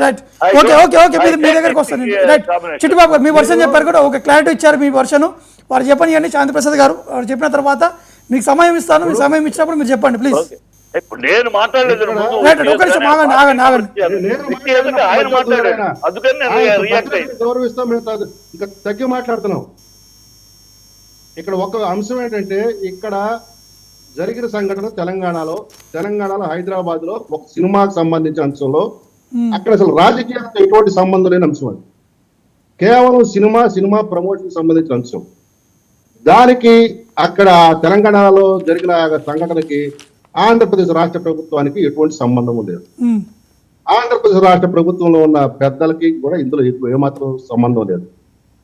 Right, okay okay okay, మీ దగ్గరికి వస్తాను. Right, Chittubabu గారు మీ వర్షన్ చెప్పారు కూడా, ఓకే, క్లారిటీ ఇచ్చారు మీ వర్షను. వారు చెప్పండి శాంతిప్రసాద్ గారు, వారు చెప్పిన తర్వాత మీకు సమయం ఇస్తాను. మీ సమయం ఇచ్చినప్పుడు మీరు చెప్పండి ప్లీజ్. ఇప్పుడు నేను మాట్లాడలేదు, ఒక నిమిషం ఆగండి ఆగండి ఆగండి. ఆయన మాట్లాడాడు, అందుకని నేను రియాక్ట్ అయ్యాను. గౌరవిస్తాం, మేము ఇంకా తగ్గి మాట్లాడుతున్నాం. ఇక్కడ ఒక అంశం ఏంటంటే, ఇక్కడ జరిగిన సంఘటన తెలంగాణలో హైదరాబాద్ లో ఒక సినిమాకు సంబంధించిన అంశంలో అక్కడ అసలు రాజకీయాలతో ఎటువంటి సంబంధం లేని అంశం అది. కేవలం సినిమా ప్రమోషన్ సంబంధించిన అంశం. దానికి అక్కడ తెలంగాణలో జరిగిన సంఘటనకి ఆంధ్రప్రదేశ్ రాష్ట్ర ప్రభుత్వానికి ఎటువంటి సంబంధం లేదు. ఆంధ్రప్రదేశ్ రాష్ట్ర ప్రభుత్వంలో ఉన్న పెద్దలకి కూడా ఇందులో ఏమాత్రం సంబంధం లేదు.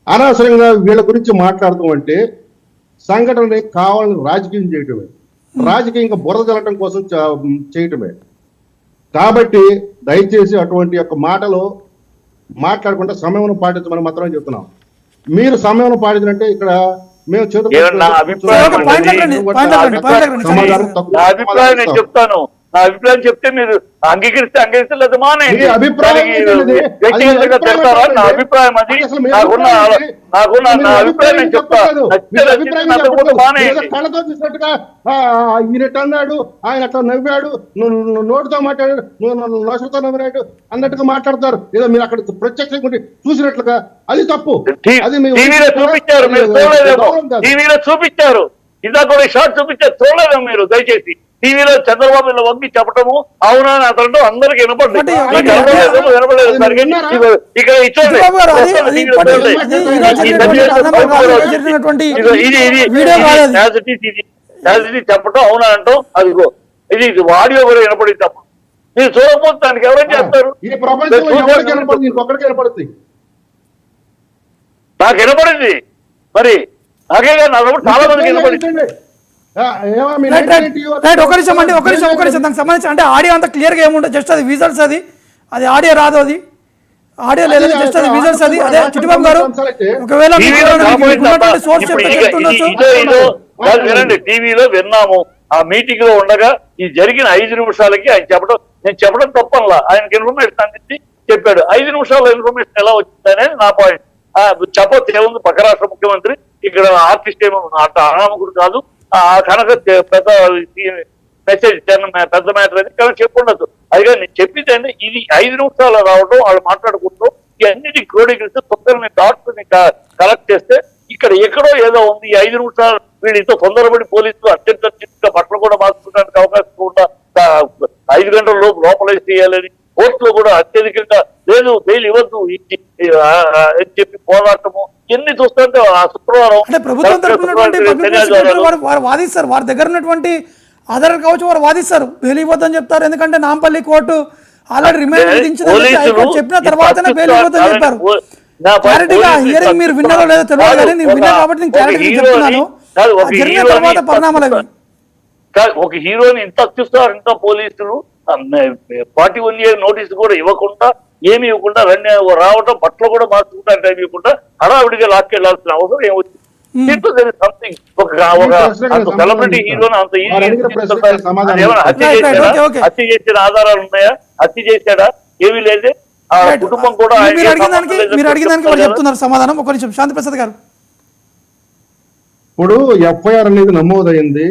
అనవసరంగా వీళ్ళ గురించి మాట్లాడటం అంటే సంఘటనని కావాలని రాజకీయం చేయటమే, రాజకీయంగా బురద జల్లటం కోసం చేయటమే. కాబట్టి దయచేసి అటువంటి యొక్క మాటలు మాట్లాడకుండా సమయం పాటించమని మాత్రమే చెప్తున్నాం. మీరు సమయం పాటించాలంటే ఇక్కడ మేము అభిప్రాయం చెప్తాను. నా అభిప్రాయం చెప్తే మీరు అంగీకరిస్తే లేదు మానేయండి. వ్యక్తిగతంగా తిడతారా? నా అభిప్రాయం అది, నా అభిప్రాయం నేను చెప్తాను. కళ్ళతో చూసినట్టుగా ఈయనట్టు అన్నాడు, ఆయన అట్లా నవ్వాడు, నోటితో మాట్లాడాడు, నోటితో నవ్వాడు అన్నట్టుగా మాట్లాడతారు. ఏదో మీరు అక్కడ ప్రత్యక్షంగా చూసినట్లుగా, అది తప్పు. అది టీవీలో చూపించారు, మీరు చూడలేదేమో. టీవీలో చూపించారు, ఇందాక కూడా షార్ట్ చూపించారు, చూడలేదేమో మీరు. దయచేసి టీవీలో చంద్రబాబు వంగి చెప్పటము అవునా అని అతను అందరికి వినపడలేదు. ఇక్కడ ఇచ్చండి, చెప్పటం అవునా అంటాం. అదిగో ఇది ఆడియో కూడా వినపడింది తప్ప. మీరు చూడకపోతే దానికి ఎవరేం చేస్తారు? నాకు వినపడింది, మరి నాకే కాదు, నాకు చాలా మందికి వినపడింది. ఒక నిమిషం దానికి సంబంధించి అంటే ఆడియో అంతా క్లియర్ గా ఏముంటుంది, జస్ట్ అది విజువల్స్, అది ఆడియో రాదు, అది ఆడియో లేదు, జస్ట్ అది విజువల్స్. అది అదే చిట్టుబాబు గారు, ఒకవేళ వినండి, టీవీలో విన్నాము. ఆ మీటింగ్ లో ఉండగా ఈ జరిగిన 5 నిమిషాలకి ఆయన నేను చెప్పడం తప్పనలా, ఆయనకి ఇన్ఫర్మేషన్ అందించి చెప్పాడు. 5 నిమిషాల ఇన్ఫర్మేషన్ ఎలా వచ్చిందనేది నా పాయింట్. చెప్పొచ్చు, ఏముంది, పక్క రాష్ట్ర ముఖ్యమంత్రి ఇక్కడ ఆర్టిస్ట్ ఏమో అనామకుడు కాదు, కనుక పెద్ద మెసేజ్ పెద్ద మ్యాటర్ అని కనుక చెప్పుండదు. అదిగా నేను చెప్పింది అంటే ఇది 5 నిమిషాలు రావడం, వాళ్ళు మాట్లాడుకుంటూ ఈ అన్నిటి క్రోడీకరిస్తే తొందరని డాట్స్ ని కలెక్ట్ చేస్తే ఇక్కడ ఎక్కడో ఏదో ఉంది. ఈ 5 నిమిషాలు వీళ్ళు ఇంత తొందరపడి పోలీసులు అత్యంత బట్టలు కూడా మార్చుకోవడానికి అవకాశం కూడా 5 గంటల లోపు లోపలేసి చేయాలని కోర్టులో కూడా అత్యధికంగా లేదు, బెయిల్ ఇవ్వద్దు అని చెప్పి పోరాటము ఎన్ని చూస్తుంటే ఆ శుక్రవారం వారు వాదిస్తారు, వారి దగ్గర ఉన్నటువంటి ఆధారాలు కావచ్చు, వారు వాదిస్తారు, బెయిల్ ఇవ్వద్దని చెప్తారు. ఎందుకంటే నాంపల్లి కోర్టు ఆల్రెడీ రిమైండ్ విధించింది, చెప్పిన తర్వాతనే బెయిల్ ఇవ్వద్దని చెప్పారు. క్లారిటీగా హియరింగ్ మీరు విన్నారో లేదో తెలియదు, కానీ నేను విన్నా కాబట్టి నేను క్లారిటీ చెప్తున్నాను. జరిగిన తర్వాత పరిణామాలు ఒక హీరోని ఇంత అత్యుస్తారు, ఇంత పోలీసులు 41 year నోటీస్ కూడా ఇవ్వకుండా, ఏమి ఇవ్వకుండా రావడం, బట్టలు కూడా మార్చుకుంటారు టైం ఇవ్వకుండా హడావిడిగా లాక్కెళ్లాల్సిన అవసరం ఏమొచ్చింది? సంథింగ్ ఒక సెలబ్రిటీ హీరోని అంత హత్య చేసిన ఆధారాలు ఉన్నాయా? హత్య చేశాడా? ఏమీ లేదే. ఆ కుటుంబం కూడా మీరు అడిగిన దానికి చెప్తున్నారు సమాధానం. ఒక నిమిషం శాంతిప్రసాద్ గారు. ఇప్పుడు ఎఫ్ఐఆర్ అనేది నమోదైంది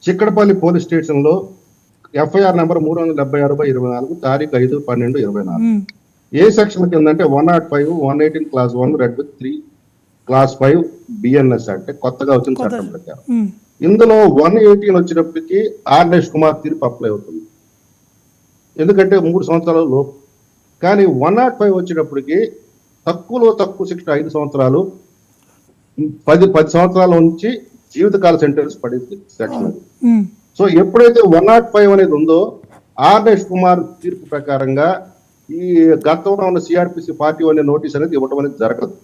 చిక్కడపల్లి పోలీస్ స్టేషన్ లో. ఎఫ్ఐఆర్ నెంబర్ 376/24, తారీఖు 5/12/24. ఏ సెక్షన్ కిందంటే 105, 118 clause 1 read with 3 clause 5 BNS అంటే కొత్తగా వచ్చిన చట్టం ప్రకారం. ఇందులో 118 వచ్చినప్పటికీ ఆర్నేష్ కుమార్ తీర్పు అప్లై అవుతుంది, ఎందుకంటే 3 సంవత్సరాల లోపు. కానీ 105 వచ్చినప్పటికీ తక్కువ శిక్ష 5 సంవత్సరాలు, 10 సంవత్సరాల నుంచి జీవితకాల సెంటెన్స్ పడింది సెక్షన్. సో ఎప్పుడైతే 105 అనేది ఉందో, ఆర్నేష్ కుమార్ తీర్పు ప్రకారంగా ఈ గతంలో ఉన్న సిఆర్పిసి 41 నోటీస్ అనేది ఇవ్వడం అనేది జరగదు.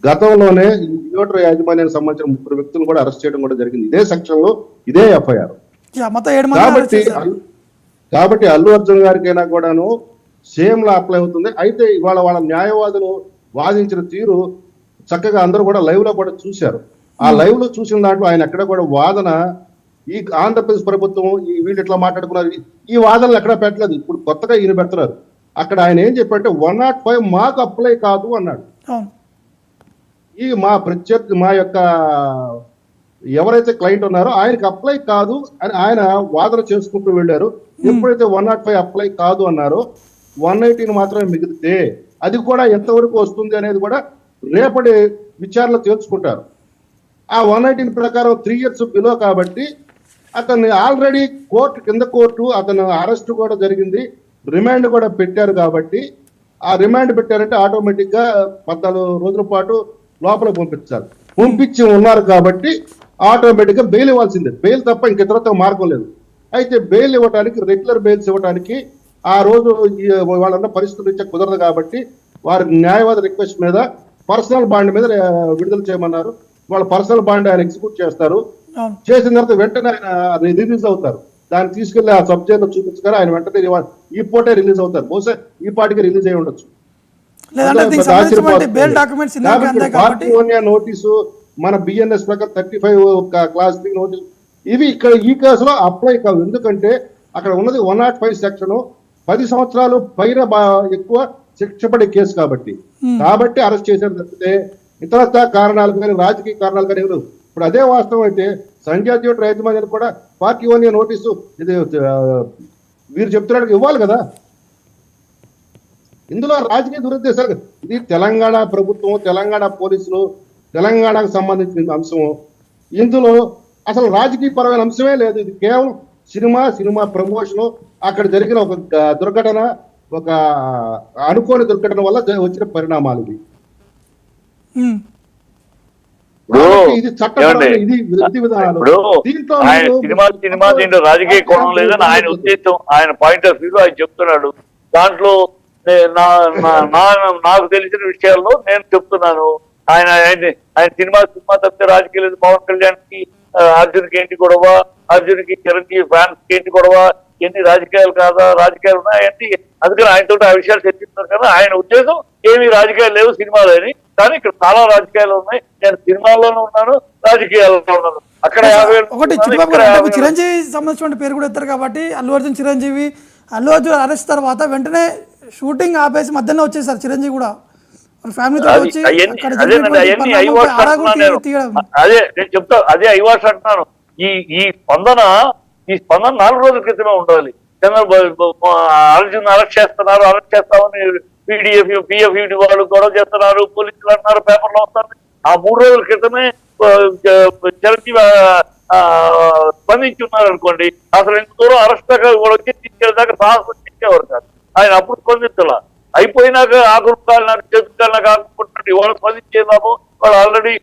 గతంలోనే ఈ థియేటర్ యాజమాన్యానికి సంబంధించిన 3 వ్యక్తులు కూడా అరెస్ట్ చేయడం కూడా జరిగింది ఇదే సెక్షన్ లో, ఇదే ఎఫ్ఐఆర్. కాబట్టి అల్లు అర్జున్ గారికైనా కూడాను సేమ్ లా అప్లై అవుతుంది. అయితే ఇవాళ వాళ్ళ న్యాయవాదులు వాదించిన తీరు చక్కగా అందరూ కూడా లైవ్ లో కూడా చూశారు. ఆ లైవ్ లో చూసిన దాంట్లో ఆయన ఎక్కడ కూడా వాదన, ఈ ఆంధ్రప్రదేశ్ ప్రభుత్వం వీళ్ళు ఎట్లా మాట్లాడుకున్నారు, ఈ వాదనలు ఎక్కడ పెట్టలేదు. ఇప్పుడు కొత్తగా ఈయన పెడుతున్నారు. అక్కడ ఆయన ఏం చెప్పారంటే 105 మాకు అప్లై కాదు అన్నాడు. అవును. ఈ మా ప్రత్యర్థి మా యొక్క ఎవరైతే క్లయింట్ ఉన్నారో ఆయనకి అప్లై కాదు అని ఆయన వాదన చేసుకుంటూ వెళ్ళారు. ఎప్పుడైతే 105 అప్లై కాదు అన్నారో 118 మాత్రమే మిగిలితే అది కూడా ఎంతవరకు వస్తుంది అనేది కూడా రేపటి విచారణ తేల్చుకుంటారు. ఆ 118 ప్రకారం 3 years బిలో కాబట్టి అతన్ని ఆల్రెడీ కోర్టు అతను అరెస్ట్ కూడా జరిగింది, రిమాండ్ కూడా పెట్టారు. కాబట్టి ఆ రిమాండ్ పెట్టారంటే ఆటోమేటిక్ గా 14 రోజుల పాటు లోపల పంపించి ఉన్నారు కాబట్టి ఆటోమేటిక్ గా బెయిల్ ఇవ్వాల్సిందే. బెయిల్ తప్ప ఇంక ఇతరత్వ మార్గం లేదు. అయితే బెయిల్ ఇవ్వడానికి, రెగ్యులర్ బెయిల్స్ ఇవ్వడానికి ఆ రోజు వాళ్ళన్న పరిస్థితులు ఇచ్చే కుదరదు కాబట్టి వారి న్యాయవాది రిక్వెస్ట్ మీద పర్సనల్ బాండ్ మీద విడుదల చేయమన్నారు. వాళ్ళ పర్సనల్ బాండ్ ఆయన ఎగ్జిక్యూట్ చేస్తారు. చేసిన తర్వాత వెంటనే ఆయన రిలీజ్ అవుతారు. దాన్ని తీసుకెళ్లి ఆ సబ్జెక్ట్ లో చూపించగానే ఆయన వెంటనే ఈ పూటే రిలీజ్ అవుతారు. బహుశా ఈ పాటికి రిలీజ్ అయి ఉండొచ్చు. నోటీసు మన బిఎన్ఎస్ ప్రకారం 35 క్లాస్ బి నోటీసు ఇవి ఇక్కడ ఈ కేసులో అప్లై కావు. ఎందుకంటే అక్కడ ఉన్నది 105 సెక్షన్, 10 సంవత్సరాలు పైన ఎక్కువ శిక్ష పడే కేసు కాబట్టి అరెస్ట్ చేశారు తప్పితే ఇతరత్ర కారణాలు కానీ రాజకీయ కారణాలు కానీ లేవు. ఇప్పుడు అదే వాస్తవం అయితే సంజయ్ థియేటర్ యాజమాన్యాలు కూడా పార్టీ ఓన్ నోటీసు ఇది వీరు చెప్తున్నాడు ఇవ్వాలి కదా. ఇందులో రాజకీయ దురుద్దేశాలు, ఇది తెలంగాణ ప్రభుత్వం, తెలంగాణ పోలీసులు, తెలంగాణకు సంబంధించిన అంశము. ఇందులో అసలు రాజకీయ పరమైన అంశమే లేదు. ఇది కేవలం సినిమా ప్రమోషను, అక్కడ జరిగిన ఒక దుర్ఘటన, ఒక అనుకోని దుర్ఘటన వల్ల వచ్చిన పరిణామాలు ఇవి. ఇది చట్టపరమైన ఇది విధి విధానాలు. సినిమా దీంట్లో రాజకీయ కోణం లేదని ఆయన ఉద్దేశం, ఆయన పాయింట్ ఆఫ్ వ్యూలో ఆయన చెప్తున్నాడు. దాంట్లో నాకు తెలిసిన విషయాల్లో నేను చెప్తున్నాను. ఆయన సినిమా తప్పితే రాజకీయ లేదు. పవన్ కళ్యాణ్ కి అర్జున్కి ఏంటి గొడవ, అర్జున్కి చిరంజీవి ఫ్యాన్స్ కి ఏంటి గొడవ, ఎన్ని రాజకీయాలు కాదా, రాజకీయాలు ఉన్నాయంటే అందుకని ఆయనతో ఆ విషయాలు చర్చిస్తున్నారు కదా. ఆయన ఉద్దేశం ఏమి రాజకీయాలు లేవు సినిమాలో అని, కానీ ఇక్కడ చాలా రాజకీయాలు ఉన్నాయి. నేను సినిమాల్లోనూ ఉన్నాను, రాజకీయాల్లో ఉన్నాను. అక్కడ ఒకటి చిరంజీవి సంబంధించిన పేరు కూడా ఎత్తారు కాబట్టి అల్లు అర్జున్ చిరంజీవి అరెస్ట్ తర్వాత వెంటనే షూటింగ్ ఆపేసి మధ్యలో వచ్చేసారు చిరంజీవి కూడా ఫ్యామిలీతో వచ్చి. అదే నేను చెప్తా, అదే ఐవాష్ అంటున్నాను. ఈ స్పందన 4 రోజుల క్రితమే ఉండాలి. అర్జున్ అరెస్ట్ చేస్తామని పిఎఫ్ఈడి వాళ్ళు గొడవ చేస్తున్నారు, పోలీసులు అంటున్నారు, పేపర్లో వస్తారు. ఆ 3 రోజుల క్రితమే చిరంజీవి స్పందించి ఉన్నారు అనుకోండి, అసలు ఎంత దూరం అరెస్ట్ దాకా వచ్చి తీసుకెళ్ళదాకా సాహసం చేసేవారు కాదు. ఆయన అప్పుడు స్పందించాల, అయిపోయినాక ఆకులు కాలు నాకు చేతులు కాలు నాకు ఆకుకుంటున్నట్టు ఇవాళ స్పందించేదాము. వాళ్ళు ఆల్రెడీ